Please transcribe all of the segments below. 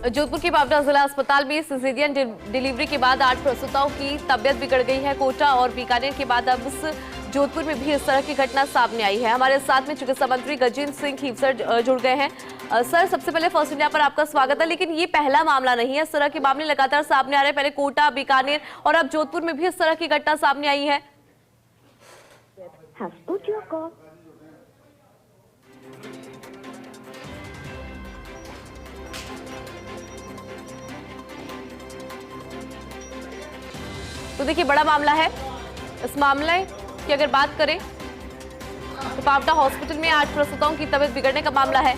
जोधपुर के पावटा जिला अस्पताल में सिजेरियन डिलीवरी के बाद 8 प्रसूताओं की तबियत बिगड़ गई है। कोटा और बीकानेर के बाद अब जोधपुर में भी इस तरह की घटना सामने आई है। हमारे साथ में चिकित्सा मंत्री गजेंद्र सिंह खीवसर जुड़ गए हैं। सर, सबसे पहले फर्स्ट इंडिया पर आपका स्वागत है। लेकिन ये पहला मामला नहीं है, इस तरह के मामले लगातार सामने आ रहे हैं। पहले कोटा, बीकानेर और अब जोधपुर में भी इस तरह की घटना सामने आई है। तो देखिए, बड़ा मामला है। इस मामले की अगर बात करें तो पावटा हॉस्पिटल में 8 प्रसूताओं की तबीयत बिगड़ने का मामला है।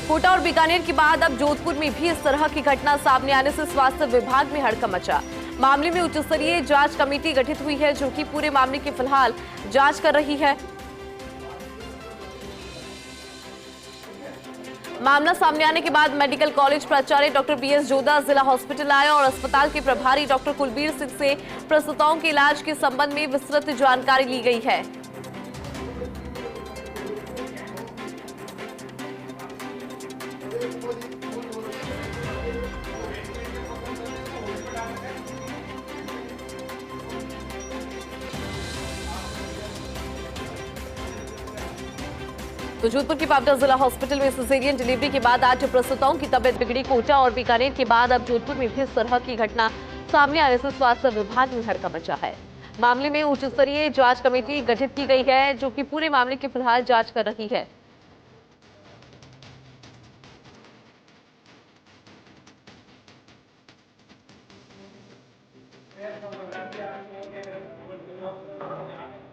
कोटा और बीकानेर के बाद अब जोधपुर में भी इस तरह की घटना सामने आने से स्वास्थ्य विभाग में हड़कंप मचा। मामले में उच्च स्तरीय जांच कमेटी गठित हुई है, जो कि पूरे मामले की फिलहाल जांच कर रही है। मामला सामने आने के बाद मेडिकल कॉलेज प्राचार्य डॉक्टर बीएस जोधा जिला हॉस्पिटल आए और अस्पताल के प्रभारी डॉक्टर कुलबीर सिंह से प्रसूताओं के इलाज के संबंध में विस्तृत जानकारी ली गई है। तो जोधपुर की पावटा जिला हॉस्पिटल में सिजेरियन डिलीवरी के बाद 8 प्रसूताओं की तबियत बिगड़ी। कोटा और बीकानेर के बाद अब जोधपुर में भी इस तरह की घटना सामने आने से स्वास्थ्य विभाग में हड़कंप मचा है। मामले में उच्च स्तरीय जांच कमेटी गठित की गई है, जो कि पूरे मामले की फिलहाल जांच कर रही है।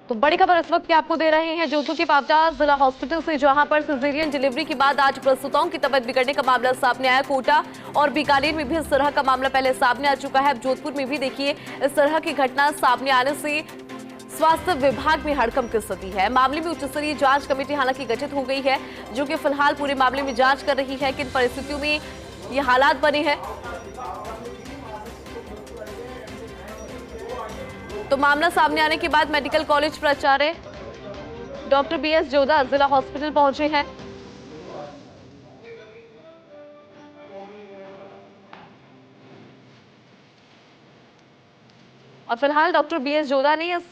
तो बड़ी खबर इस वक्त आपको दे रहे हैं जोधपुर के पावटा जिला हॉस्पिटल से, जहां पर सिजेरियन डिलीवरी के बाद 8 प्रसूताओं की तबियत बिगड़ने का मामला सामने आया। कोटा और बीकानेर में भी इस तरह का मामला पहले सामने आ चुका है। अब जोधपुर में भी देखिए, इस तरह की घटना सामने आने से स्वास्थ्य विभाग में हड़कंप की स्थिति है। मामले में उच्च स्तरीय जांच कमेटी हालांकि गठित हो गई है, जो कि फिलहाल पूरे मामले में जांच कर रही है। किन परिस्थितियों में ये हालात बने हैं, तो मामला सामने आने के बाद मेडिकल कॉलेज प्राचार्य डॉक्टर बीएस जोधा जिला हॉस्पिटल पहुंचे हैं। और फिलहाल डॉक्टर बीएस जोधा ने इस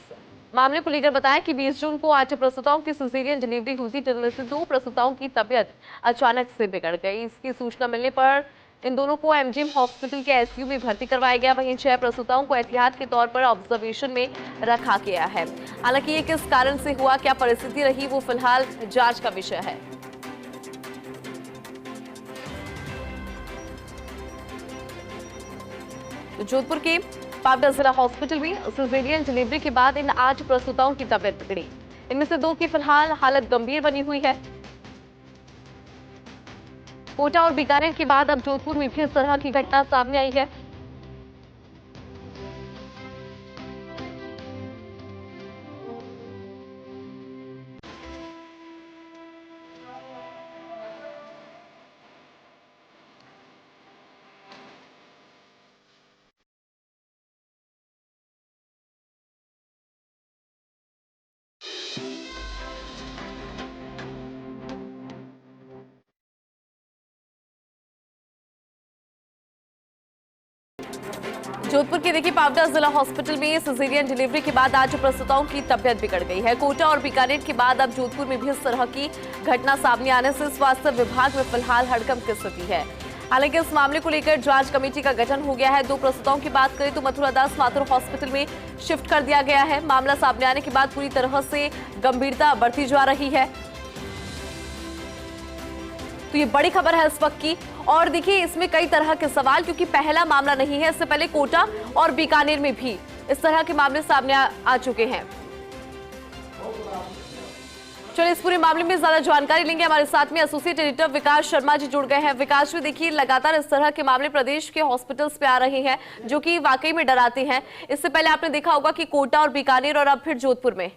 मामले को लेकर बताया कि 20 जून को 8 प्रसूताओं की सिजेरियन डिलीवरी हुई थी, जिनमें से 2 प्रसूताओं की तबीयत अचानक से बिगड़ गई। इसकी सूचना मिलने पर इन दोनों को एमजीएम हॉस्पिटल के आईसीयू में भर्ती करवाया गया। वहीं 6 प्रसूताओं को एहतियात के तौर पर ऑब्जर्वेशन में रखा गया है। हालांकि ये किस कारण से हुआ, क्या परिस्थिति रही, वो फिलहाल जांच का विषय है। तो जोधपुर के पावटा जिला हॉस्पिटल में सिजेरियन डिलीवरी के बाद इन 8 प्रसूताओं की तबीयत बिगड़ी। इनमें से 2 की फिलहाल हालत गंभीर बनी हुई है। कोटा और बीकानेर के बाद अब जोधपुर में भी इस तरह की घटना सामने आई है। जोधपुर के देखिए, पावटा जिला हॉस्पिटल में सिजेरियन डिलीवरी के बाद 8 प्रसूताओं की तबियत बिगड़ गई है। कोटा और बीकानेर के बाद अब जोधपुर में भी इस तरह की घटना सामने आने से स्वास्थ्य विभाग में फिलहाल हड़कंप की स्थिति है। हालांकि इस मामले को लेकर जांच कमेटी का गठन हो गया है। 2 प्रसूताओं की बात करें तो मथुरा दास माथुर हॉस्पिटल में शिफ्ट कर दिया गया है। मामला सामने आने के बाद पूरी तरह से गंभीरता बढ़ती जा रही है। तो ये बड़ी खबर है इस वक्त की। और देखिए, इसमें कई तरह के सवाल, क्योंकि पहला मामला नहीं है। इससे पहले कोटा और बीकानेर में भी इस तरह के मामले सामने आ चुके हैं। चलिए, इस पूरे मामले में ज्यादा जानकारी लेंगे। हमारे साथ में एसोसिएट एडिटर विकास शर्मा जी जुड़ गए हैं। विकास जी, देखिए, लगातार इस तरह के मामले प्रदेश के हॉस्पिटल्स पे आ रहे हैं, जो कि वाकई में डराते हैं। इससे पहले आपने देखा होगा कि कोटा और बीकानेर और अब फिर जोधपुर में।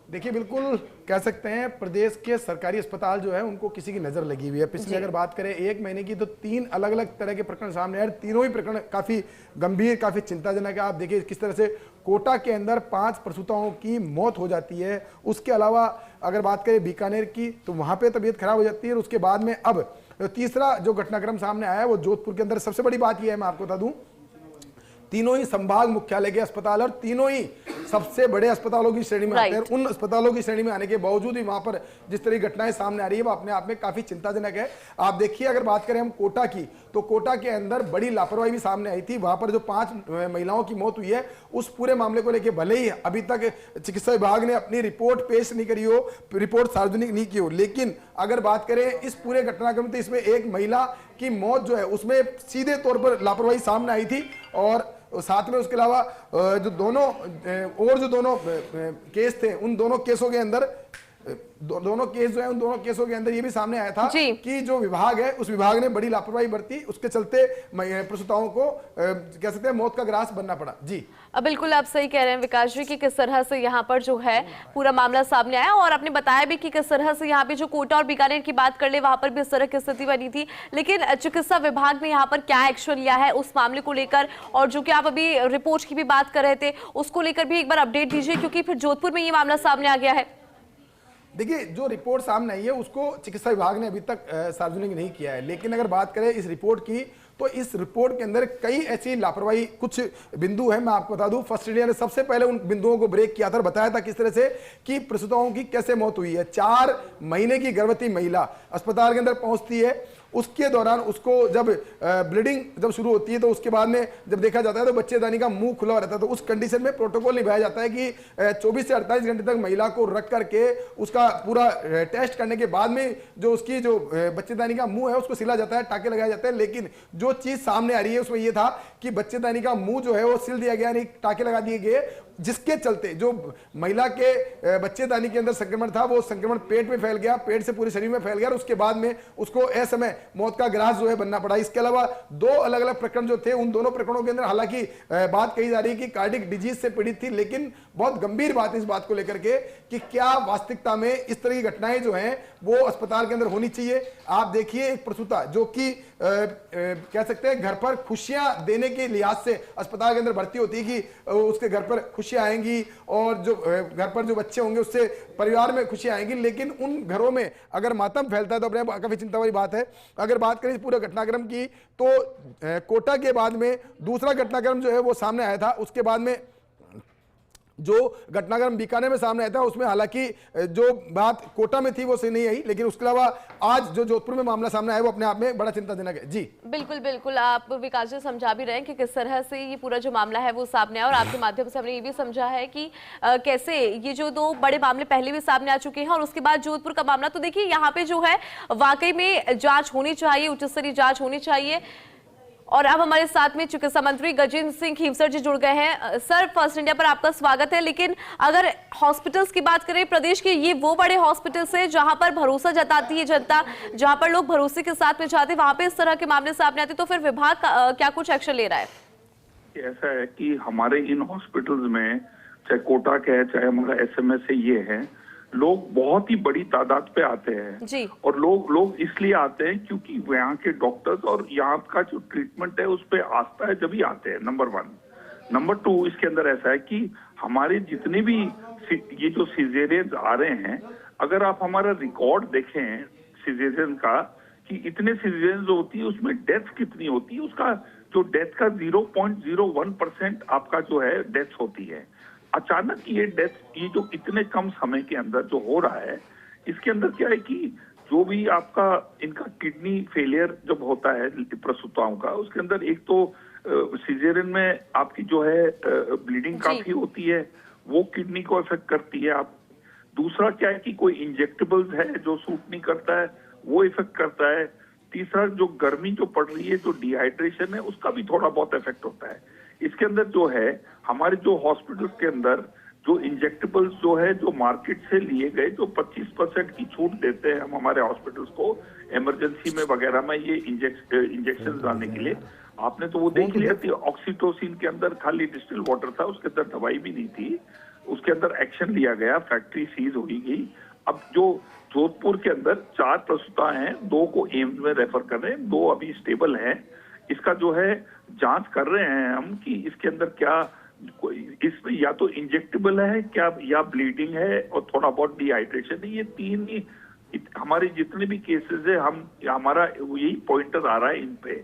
देखिए, बिल्कुल कह सकते हैं प्रदेश के सरकारी अस्पताल जो है उनको किसी की नजर लगी हुई है। पिछले अगर बात करें 1 महीने की, तो 3 अलग अलग तरह के प्रकरण सामने आए। तीनों ही प्रकरण काफी गंभीर, काफी चिंताजनक है। आप देखिए किस तरह से कोटा के अंदर 5 प्रसूताओं की मौत हो जाती है। उसके अलावा अगर बात करें बीकानेर की तो वहां पे तबीयत खराब हो जाती है। और उसके बाद में अब तीसरा जो घटनाक्रम सामने आया है वो जोधपुर के अंदर। सबसे बड़ी बात यह है, मैं आपको बता दूं, तीनों ही संभाग मुख्यालय के अस्पताल और तीनों ही सबसे बड़े अस्पतालों की श्रेणी में आते हैं। उन अस्पतालों की श्रेणी में आने के बावजूद भी वहां पर जिस तरह की घटनाएं सामने आ रही है वो अपने आप में काफी चिंताजनक है। आप देखिए, अगर बात करें हम कोटा की, तो कोटा के अंदर बड़ी लापरवाही भी सामने आई थी। वहां पर जो 5 महिलाओं की मौत हुई है, उस पूरे मामले को लेकर भले ही अभी तक चिकित्सा विभाग ने अपनी रिपोर्ट पेश नहीं करी हो, रिपोर्ट सार्वजनिक नहीं की हो, लेकिन अगर बात करें इस पूरे घटनाक्रम तो इसमें एक महिला की मौत जो है उसमें सीधे तौर पर लापरवाही सामने आई थी। और साथ में उसके अलावा जो दोनों केस थे, उन दोनों केसों के अंदर दोनों केस जो है उन दोनों केसों के अंदर ये भी सामने आया था कि जो विभाग है उस विभाग ने बड़ी लापरवाही बरती, उसके चलते प्रसूताओं को कह सकते हैं मौत का ग्रास बनना पड़ा। जी बिल्कुल आप सही कह रहे हैं विकास जी कि किस तरह से यहाँ पर जो है पूरा मामला सामने आया, और आपने बताया भी कि किस तरह से यहाँ पे जो कोटा और बीकानेर की बात कर ले वहां पर भी इस तरह की स्थिति बनी थी। लेकिन चिकित्सा विभाग ने यहाँ पर क्या एक्शन लिया है उस मामले को लेकर, और जो कि आप अभी रिपोर्ट की भी बात कर रहे थे उसको लेकर भी एक बार अपडेट दीजिए, क्योंकि फिर जोधपुर में ये मामला सामने आ गया है। देखिए, जो रिपोर्ट सामने आई है उसको चिकित्सा विभाग ने अभी तक सार्वजनिक नहीं किया है, लेकिन अगर बात करें इस रिपोर्ट की तो इस रिपोर्ट के अंदर कई ऐसी लापरवाही कुछ बिंदु हैं। मैं आपको बता दूं, फर्स्ट इंडिया ने सबसे पहले उन बिंदुओं को ब्रेक किया था और बताया था किस तरह से कि प्रसूताओं की कैसे मौत हुई है। 4 महीने की गर्भवती महिला अस्पताल के अंदर पहुंचती है, उसके दौरान उसको जब ब्लीडिंग जब शुरू होती है तो उसके बाद में जब देखा जाता है तो बच्चेदानी का मुंह खुला रहता है। तो उस कंडीशन में प्रोटोकॉल निभाया जाता है कि 24 से 48 घंटे तक महिला को रख करके उसका पूरा टेस्ट करने के बाद में जो उसकी जो बच्चेदानी का मुंह है उसको सिला जाता है, टाके लगाए जाते हैं। लेकिन जो चीज सामने आ रही है उसमें यह था कि बच्चेदानी का मुंह जो है वो सिल दिया गया, नहीं टाके लगा दिए गए, जिसके चलते जो महिला के बच्चेदानी के अंदर संक्रमण था वो संक्रमण पेट में फैल गया, पेट से पूरे शरीर में फैल गया और उसके बाद में उसको असमय मौत का ग्रास जो है बनना पड़ा। इसके अलावा 2 अलग अलग प्रकरण जो थे, उन दोनों प्रकरणों के अंदर हालांकि बात कही जा रही है कि कार्डिक डिजीज से पीड़ित थी, लेकिन बहुत गंभीर बात इस बात को लेकर के कि क्या वास्तविकता में इस तरह की घटनाएं जो हैं वो अस्पताल के अंदर होनी चाहिए। आप देखिए, एक प्रसूता जो कि कह सकते हैं घर पर खुशियां देने के लिहाज से अस्पताल के अंदर भर्ती होती है कि उसके घर पर खुशियां आएंगी और जो घर पर जो बच्चे होंगे उससे परिवार में खुशियां आएंगी, लेकिन उन घरों में अगर मातम फैलता है तो अपने काफी चिंता वाली बात है। अगर बात करें इस पूरे घटनाक्रम की तो कोटा के बाद में दूसरा घटनाक्रम जो है वो सामने आया था। उसके बाद में जो घटनाक्रम बीकानेर में सामने आया था उसमें हालांकि जो बात कोटा में थी वो सही नहीं आई, लेकिन उसके अलावा आज जो जोधपुर में मामला सामने आया वो अपने आप में बड़ा चिंताजनक है। जी बिल्कुल बिल्कुल, आप विकास जी समझा भी रहे हैं कि किस तरह से ये पूरा जो मामला है वो सामने आया, और आपके माध्यम से हमने ये भी समझा है कि कैसे ये जो 2 बड़े मामले पहले भी सामने आ चुके हैं और उसके बाद जोधपुर का मामला। तो देखिए यहाँ पे जो है वाकई में जांच होनी चाहिए, उच्च स्तरीय जांच होनी चाहिए। और अब हमारे साथ में चिकित्सा मंत्री गजेंद्र सिंह खीवसर जी जुड़ गए हैं। सर, फर्स्ट इंडिया पर आपका स्वागत है। लेकिन अगर हॉस्पिटल्स की बात करें, प्रदेश के ये वो बड़े हॉस्पिटल्स हैं जहां पर भरोसा जताती है जनता, जहां पर लोग भरोसे के साथ में जाते हैं, वहां पे इस तरह के मामले सामने आते, तो फिर विभाग क्या कुछ एक्शन ले रहा है? ऐसा है कि हमारे इन हॉस्पिटल्स में चाहे कोटा के है चाहे हमारा SMS है, ये है, लोग बहुत ही बड़ी तादाद पे आते हैं जी। और लोग इसलिए आते हैं क्योंकि यहाँ के डॉक्टर्स और यहाँ का जो ट्रीटमेंट है उस पर आस्था है, जब ही आते हैं। नंबर 1। नंबर 2, इसके अंदर ऐसा है कि हमारे जितने भी ये जो सिजेरियन आ रहे हैं, अगर आप हमारा रिकॉर्ड देखें सिजेरियन का कि इतने सिजेरियन जो होती है उसमें डेथ कितनी होती है, उसका जो डेथ का 0.01% आपका जो है डेथ होती है। अचानक ये डेथ, ये जो इतने कम समय के अंदर जो हो रहा है, इसके अंदर क्या है कि जो भी आपका इनका किडनी फेलियर जब होता है प्रसूताओं का, उसके अंदर एक तो सिजेरियन में आपकी जो है ब्लीडिंग काफी होती है, वो किडनी को अफेक्ट करती है। आप दूसरा क्या है कि कोई इंजेक्टेबल्स है जो सूट नहीं करता है, वो इफेक्ट करता है। तीसरा, जो गर्मी जो पड़ रही है, जो डिहाइड्रेशन है, उसका भी थोड़ा बहुत इफेक्ट होता है। इसके अंदर जो है हमारे जो हॉस्पिटल्स के अंदर जो इंजेक्टेबल्स जो है जो मार्केट से लिए गए, जो 25% की छूट देते हैं हम हमारे हॉस्पिटल्स को इमरजेंसी में वगैरह में ये इंजेक्शन डालने के लिए, आपने तो वो देख लिया थी। ऑक्सीटोसिन के अंदर खाली डिस्टिल वाटर था, उसके अंदर दवाई भी नहीं थी, उसके अंदर एक्शन लिया गया, फैक्ट्री सीज हो गई। अब जो जोधपुर के अंदर 4 प्रसूता हैं, 2 को एम्स में रेफर कर रहे हैं, 2 अभी स्टेबल हैं। इसका जो है जांच कर रहे हैं हम कि इसके अंदर क्या इसमें या तो इंजेक्टेबल है क्या, या ब्लीडिंग है और थोड़ा बहुत डिहाइड्रेशन है। ये तीन ही हमारे जितने भी केसेस है, हमारा यही पॉइंटर आ रहा है इन पे।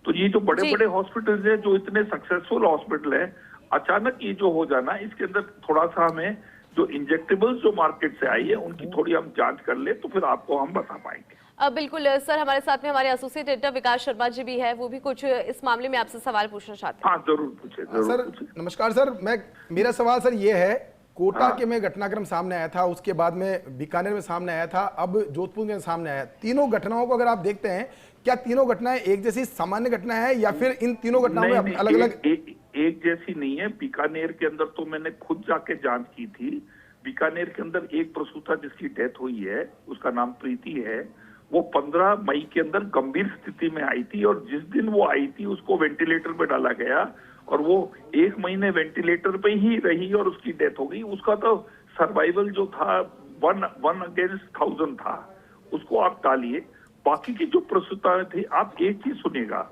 तो ये जो बड़े बड़े हॉस्पिटल्स है, जो इतने सक्सेसफुल हॉस्पिटल है, अचानक ये जो हो जाना, इसके अंदर थोड़ा सा हमें जो इंजेक्टेबल्स जो मार्केट से आई है उनकी थोड़ी हम जांच कर ले तो फिर आपको हम बता पाएंगे। बिल्कुल सर, हमारे साथ में हमारे एसोसिएट एडिटर विकास शर्मा जी भी है, वो भी कुछ इस मामले में आपसे सवाल पूछना चाहते हैं। हाँ जरूर पूछे, सर नमस्कार सर, मेरा सवाल सर ये है, कोटा के में घटनाक्रम सामने आया था, उसके बाद में बीकानेर में सामने आया था, अब जोधपुर में सामने आया। तीनों घटनाओं को अगर आप देखते हैं, क्या तीनों घटनाएं एक जैसी सामान्य घटना है या फिर इन तीनों घटनाओं में अलग अलग? एक जैसी नहीं है। बीकानेर के अंदर तो मैंने खुद जाके जांच की थी। बीकानेर के अंदर एक प्रसूता जिसकी डेथ हुई है, उसका नाम प्रीति है, वो 15 मई के अंदर गंभीर स्थिति में आई थी और जिस दिन वो आई थी उसको वेंटिलेटर पे डाला गया और वो 1 महीने वेंटिलेटर पे ही रही और उसकी डेथ हो गई। उसका तो सर्वाइवल जो था 1 अगेंस्ट 1000 था, उसको आप टालिए। बाकी की जो प्रसूता थी, आप एक चीज सुनिएगा,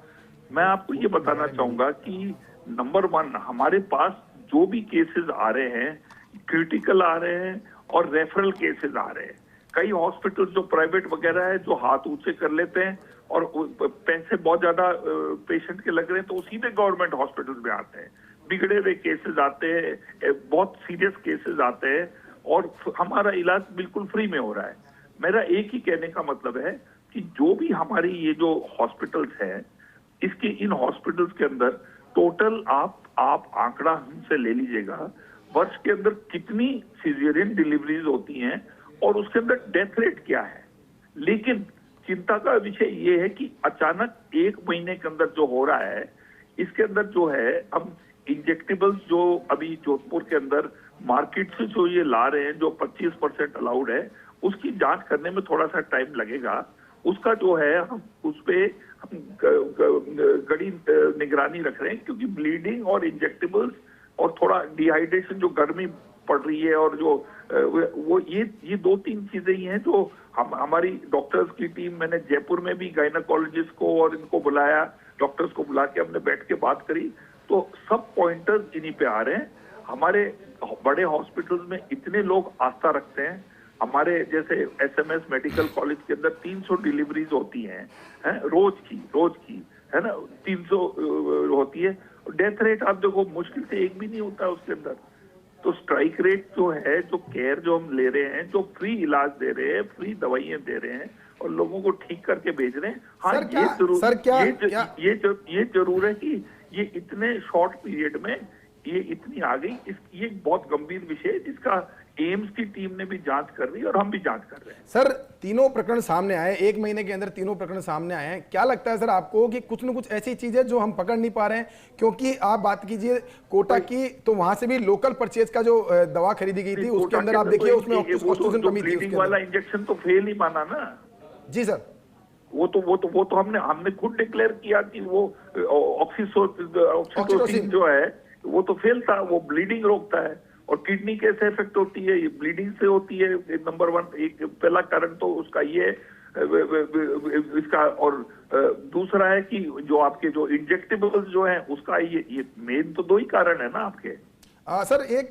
मैं आपको ये बताना चाहूंगा कि नंबर 1 हमारे पास जो भी केसेस आ रहे हैं, क्रिटिकल आ रहे हैं और रेफरल केसेस आ रहे हैं। कई हॉस्पिटल जो प्राइवेट वगैरह है जो हाथ ऊंचे कर लेते हैं और पैसे बहुत ज्यादा पेशेंट के लग रहे हैं तो सीधे गवर्नमेंट हॉस्पिटल में आते हैं। बिगड़े हुए केसेस आते हैं, बहुत सीरियस केसेस आते हैं और हमारा इलाज बिल्कुल फ्री में हो रहा है। मेरा एक ही कहने का मतलब है कि जो भी हमारी ये जो हॉस्पिटल्स है, इसके इन हॉस्पिटल्स के अंदर टोटल आप आंकड़ा हमसे ले लीजिएगा, वर्ष के अंदर कितनी सिजेरियन डिलीवरीज होती हैं और उसके अंदर डेथ रेट क्या है। लेकिन चिंता का विषय ये है कि अचानक 1 महीने के अंदर जो हो रहा है, इसके अंदर जो है हम इंजेक्टेबल्स जो अभी जोधपुर के अंदर मार्केट से जो ये ला रहे हैं, जो 25% अलाउड है, उसकी जांच करने में थोड़ा सा टाइम लगेगा। उसका जो है हम उस पे हम कड़ी निगरानी रख रहे हैं, क्योंकि ब्लीडिंग और इंजेक्टेबल्स और थोड़ा डिहाइड्रेशन, जो गर्मी पड़ रही है और जो वो ये 2-3 चीजें ही हैं जो हमारी डॉक्टर्स की टीम, मैंने जयपुर में भी गायनाकोलॉजिस्ट को और इनको बुलाया, डॉक्टर्स को बुला के हमने बैठ के बात करी, तो सब पॉइंटर्स इन्हीं पे आ रहे हैं। हमारे बड़े हॉस्पिटल्स में इतने लोग आस्था रखते हैं। हमारे जैसे एसएमएस मेडिकल कॉलेज के अंदर 300 डिलीवरीज होती हैं रोज की है ना, 300 होती है। डेथ रेट आप देखो मुश्किल से 1 भी नहीं होता उसके अंदर। तो स्ट्राइक रेट जो है, जो केयर जो हम ले रहे हैं, जो फ्री इलाज दे रहे हैं, फ्री दवाइयां दे रहे हैं और लोगों को ठीक करके भेज रहे हैं। हाँ, ये जरूर है कि ये इतने शॉर्ट पीरियड में ये इतनी आ गई। ये बहुत गंभीर विषय है जिसका एम्स की टीम ने भी जांच कर रही है और हम भी जांच कर रहे हैं। सर तीनों प्रकरण सामने आए, 1 महीने के अंदर तीनों प्रकरण सामने आए हैं। क्या लगता है सर आपको कि कुछ न कुछ ऐसी चीज है जो हम पकड़ नहीं पा रहे हैं? क्योंकि आप बात कीजिए कोटा की, तो वहां से भी लोकल परचेज का जो दवा खरीदी गई थी उसके अंदर आप देखिए उसमें ऑक्सीजन कमी थी। ब्लीडिंग वाला इंजेक्शन तो फेल ही माना ना। जी सर, वो तो हमने खुद डिक्लेयर किया कि वो ऑक्सीटोसिन जो है वो तो फेल था। वो ब्लीडिंग रोकता है और किडनी कैसे इफेक्ट होती है, ये ब्लीडिंग से होती है। नंबर 1 एक पहला कारण तो उसका ये इसका, और दूसरा है कि जो आपके जो इंजेक्टेबल्स जो हैं उसका ये मेन तो 2 ही कारण है ना आपके। सर एक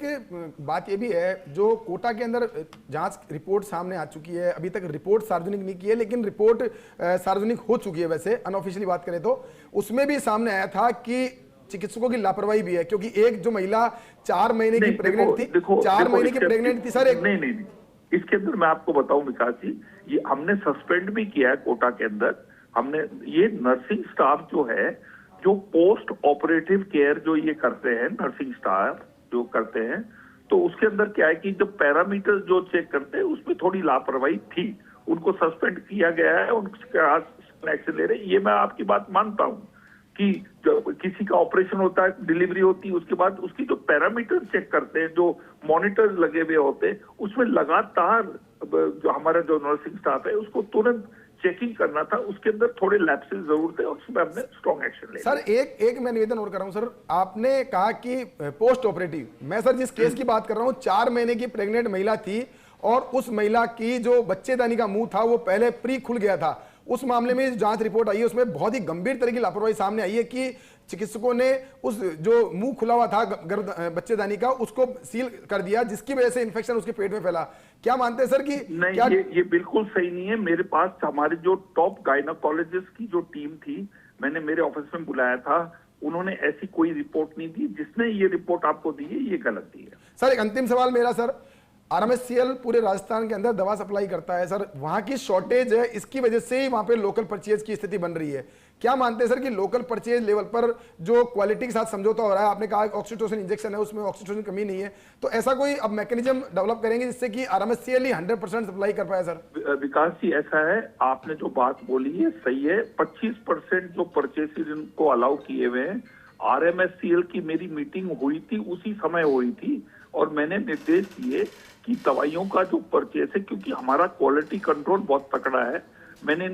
बात ये भी है, जो कोटा के अंदर जांच रिपोर्ट सामने आ चुकी है, अभी तक रिपोर्ट सार्वजनिक नहीं की है, लेकिन रिपोर्ट सार्वजनिक हो चुकी है। वैसे अनऑफिशियली बात करें तो उसमें भी सामने आया था कि चिकित्सकों की लापरवाही भी है, क्योंकि एक जो महिला 4 महीने की प्रेग्नेंट थी, 4 महीने की प्रेग्नेंट थी सर। नहीं, इसके अंदर मैं आपको बताऊं विकास जी, ये हमने सस्पेंड भी किया है कोटा के अंदर। हमने ये नर्सिंग स्टाफ जो है, जो पोस्ट ऑपरेटिव केयर जो ये करते हैं, नर्सिंग स्टाफ जो करते हैं, तो उसके अंदर क्या है कि जब पैरामीटर जो चेक करते हैं उसमें थोड़ी लापरवाही थी, उनको सस्पेंड किया गया है, उनके एक्शन ले रहे हैं। ये मैं आपकी बात मानता हूं कि जब किसी का ऑपरेशन होता है, डिलीवरी होती है, उसके बाद उसकी जो पैरामीटर चेक करते हैं, जो मॉनिटर लगे हुए होते हैं, उसमें लगातार जो हमारा जो नर्सिंग स्टाफ है उसको तुरंत चेकिंग करना था। उसके अंदर थोड़े लैप्सेस जरूर थे और उसमें हमने स्ट्रॉन्ग एक्शन लिया। सर एक मैं निवेदन और कर रहा हूं सर, आपने कहा कि पोस्ट ऑपरेटिव, मैं सर जिस केस की बात कर रहा हूं, 4 महीने की प्रेग्नेंट महिला थी और उस महिला की जो बच्चेदानी का मुंह था वो पहले प्री खुल गया था, उस मामले में जांच रिपोर्ट आई है उसमें बहुत ही गंभीर तरह की लापरवाही सामने आई है कि चिकित्सकों ने उस जो मुंह खुला हुआ था बच्चेदानी का उसको सील कर दिया, जिसकी वजह से इन्फेक्शन उसके पेट में फैला। क्या मानते हैं सर कि नहीं, क्या ये बिल्कुल सही नहीं है। मेरे पास हमारे जो टॉप गायनोकोलॉजिस्ट की जो टीम थी, मैंने मेरे ऑफिस में बुलाया था, उन्होंने ऐसी कोई रिपोर्ट नहीं दी। जिसने ये रिपोर्ट आपको दी है ये गलत दी है। सर एक अंतिम सवाल मेरा सर, आरएमएससीएल पूरे राजस्थान के अंदर दवा सप्लाई करता है सर, वहां की शॉर्टेज है, इसकी वजह से ही वहां पे लोकल परचेज की स्थिति बन रही है। क्या मानते हैं सर कि लोकल परचेज लेवल पर जो क्वालिटी के साथ समझौता हो रहा है, आपने कहा ऑक्सीटोसिन इंजेक्शन है उसमें ऑक्सीटोसिन कमी नहीं है, तो ऐसा कोई अब मैकेनिज्म डेवलप करेंगे जिससे कि आरएमएससीएल ही 100% सप्लाई कर पाए सर? विकास जी ऐसा है, आपने जो बात बोली है सही है। 25% जो परचेसेज इनको अलाउ किए हुए हैं, आरएमएससीएल की मेरी मीटिंग हुई थी, उसी समय हुई थी और मैंने निर्देश दिए कि दवाइयों का जो परचेस है, क्योंकि हमारा क्वालिटी कंट्रोल बहुत तकड़ा है, मैंने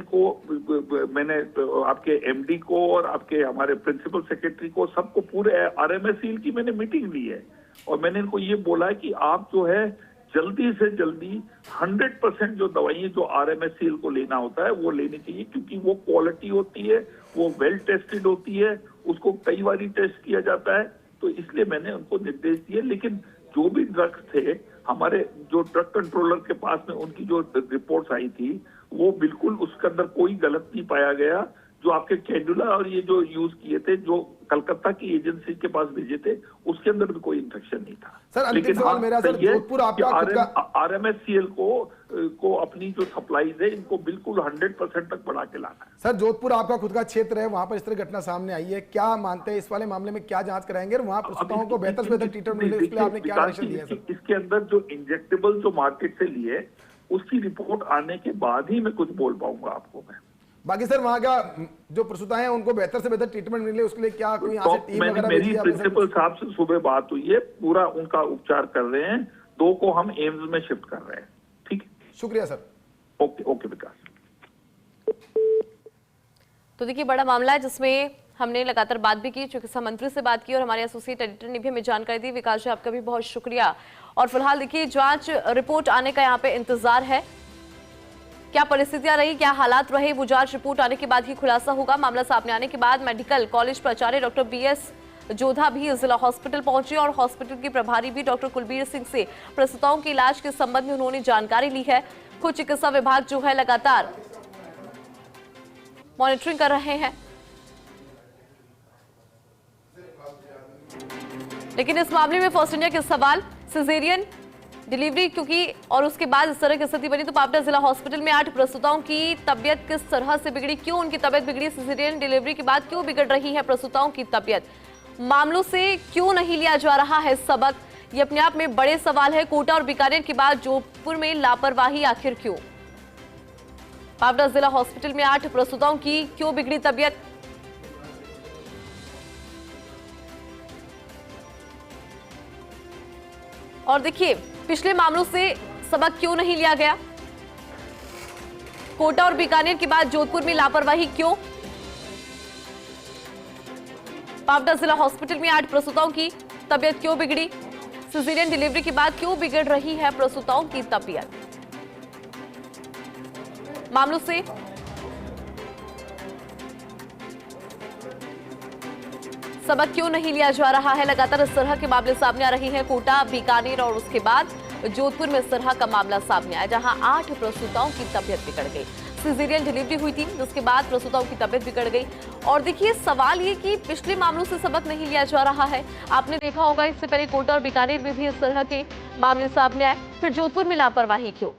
आपके एमडी को और आपके हमारे प्रिंसिपल सेक्रेटरी को सबको पूरे आरएमएससीएल की मैंने मीटिंग ली है और मैंने इनको ये बोला है कि आप जो है जल्दी से जल्दी 100% जो दवाइयां जो आरएमएससीएल को लेना होता है वो लेनी चाहिए, क्योंकि वो क्वालिटी होती है, वो वेल टेस्टेड होती है, उसको कई बार टेस्ट किया जाता है। तो इसलिए मैंने उनको निर्देश दिए। लेकिन जो भी ड्रग्स थे, हमारे जो ड्रग कंट्रोलर के पास में उनकी जो रिपोर्ट्स आई थी, वो बिल्कुल उसके अंदर कोई गलत नहीं पाया गया। जो आपके कैंडुला और ये जो यूज किए थे, जो कलकत्ता की एजेंसी के पास भेजे थे, उसके अंदर भी कोई इन्फेक्शन नहीं था। सर अंतिम सवाल मेरा सर, जोधपुर आपका खुद का आरएमएससीएल को अपनी जो सप्लाईज है इनको बिल्कुल 100% तक बढ़ा के लाना है। सर जोधपुर आपका खुद का क्षेत्र है, वहां पर इस तरह घटना सामने आई है, क्या मानते हैं इस वाले मामले में क्या जांच कराएंगे और वहां प्रसूताओं को बेहतर से बेहतर ट्रीटमेंट मिले, इसके लिए आपने क्या डायरेक्शन दिया है? इसके अंदर जो इंजेक्टेबल जो मार्केट से लिए उसकी रिपोर्ट आने के बाद ही मैं कुछ बोल पाऊंगा आपको मैं। बाकी सर वहां का जो प्रसूता हैं उनको बेहतर से बेहतर ट्रीटमेंट मिले, उसके लिए क्या कोई यहाँ से टीम वगैरह मेरी प्रिंसिपल साहब से सुबह बात हुई है, पूरा उनका उपचार कर रहे हैं, 2 को हम एम्स में शिफ्ट कर रहे हैं। ठीक है, शुक्रिया सर। ओके विकास। तो देखिए बड़ा मामला है जिसमें हमने लगातार बात भी की, चिकित्सा मंत्री से बात की और हमारे एसोसिएट एडिटर ने भी हमें जानकारी दी। विकास जी आपका भी बहुत शुक्रिया। और फिलहाल देखिए जांच रिपोर्ट आने का यहाँ पे इंतजार है, क्या परिस्थितियां रही, क्या हालात रहे, वो जांच रिपोर्ट आने के बाद ही खुलासा होगा। मामला सामने आने के बाद मेडिकल कॉलेज प्राचार्य डॉक्टर बीएस जोधा भी जिला हॉस्पिटल पहुंचे और हॉस्पिटल के प्रभारी भी डॉक्टर कुलबीर सिंह से प्रसूताओं के इलाज के संबंध में उन्होंने जानकारी ली है। खुद चिकित्सा विभाग जो है लगातार मॉनिटरिंग कर रहे हैं, लेकिन इस मामले में फर्स्ट इंडिया के सवाल सिजेरियन डिलीवरी क्योंकि और उसके बाद इस तरह की स्थिति बनी, तो पावटा जिला हॉस्पिटल में 8 प्रसूताओं की तबियत किस तरह से बिगड़ी, क्यों उनकी तबियत बिगड़ी, सिजेरियन डिलीवरी के बाद क्यों बिगड़ रही है प्रसूताओं की तबियत, मामलों से क्यों नहीं लिया जा रहा है सबक, ये अपने आप में बड़े सवाल है। कोटा और बीकानेर के बाद जोधपुर में लापरवाही आखिर क्यों? पावटा जिला हॉस्पिटल में 8 प्रसूताओं की क्यों बिगड़ी तबियत, और देखिए पिछले मामलों से सबक क्यों नहीं लिया गया, कोटा और बीकानेर के बाद जोधपुर में लापरवाही क्यों, पावटा जिला हॉस्पिटल में 8 प्रसूताओं की तबियत क्यों बिगड़ी, सिजेरियन डिलीवरी के बाद क्यों बिगड़ रही है प्रसूताओं की तबियत, मामलों से सबक क्यों नहीं लिया जा रहा है। लगातार इस तरह के मामले सामने आ रहे हैं, कोटा बीकानेर और उसके बाद जोधपुर में इस तरह का मामला सामने आया जहां 8 प्रसूताओं की तबियत बिगड़ गई। सिजेरियन डिलीवरी हुई थी जिसके बाद प्रसूताओं की तबियत बिगड़ गई। और देखिए सवाल ये कि पिछले मामलों से सबक नहीं लिया जा रहा है। आपने देखा होगा इससे पहले कोटा और बीकानेर में भी इस तरह के मामले सामने आए, फिर जोधपुर में लापरवाही क्यों?